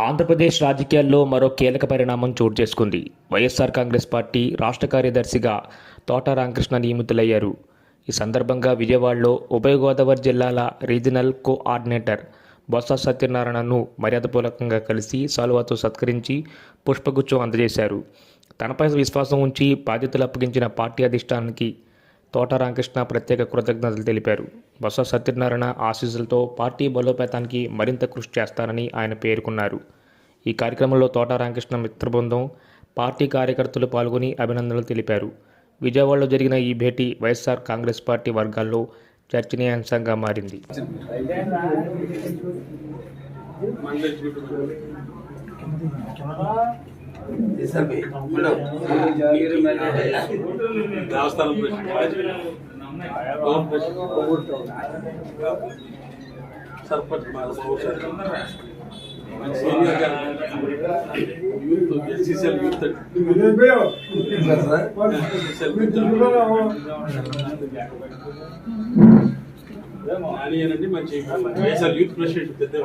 ఆంధ్రప్రదేశ్ రాజకీయాల్లో మరో కీలక పరిణామం చోటు చేసుకుంది. వైఎస్ఆర్ కాంగ్రెస్ పార్టీ రాష్ట్ర కార్యదర్శిగా తోట రామకృష్ణ నియమితులయ్యారు. ఈ సందర్భంగా విజయవాడలో ఉభయ గోదావరి జిల్లాల రీజనల్ కోఆర్డినేటర్ బొత్స సత్యనారాయణను మర్యాదపూర్వకంగా కలిసి శాలువాతో సత్కరించి పుష్పగుచ్చం అందజేశారు. తనపై విశ్వాసం ఉంచి బాధ్యతలు అప్పగించిన పార్టీ అధిష్టానానికి తోట రామకృష్ణ ప్రత్యేక కృతజ్ఞతలు తెలిపారు. బొత్స సత్యనారాయణ ఆశీస్సులతో పార్టీ బలోపేతానికి మరింత కృషి చేస్తానని ఆయన పేర్కొన్నారు. ఈ కార్యక్రమంలో తోట రామకృష్ణ మిత్రబృందం, పార్టీ కార్యకర్తలు పాల్గొని అభినందనలు తెలిపారు. విజయవాడలో జరిగిన ఈ భేటీ వైఎస్ఆర్ కాంగ్రెస్ పార్టీ వర్గాల్లో చర్చనీయాంశంగా మారింది. మంచి యూత్ ప్రెసిడెంట్ పెద్ద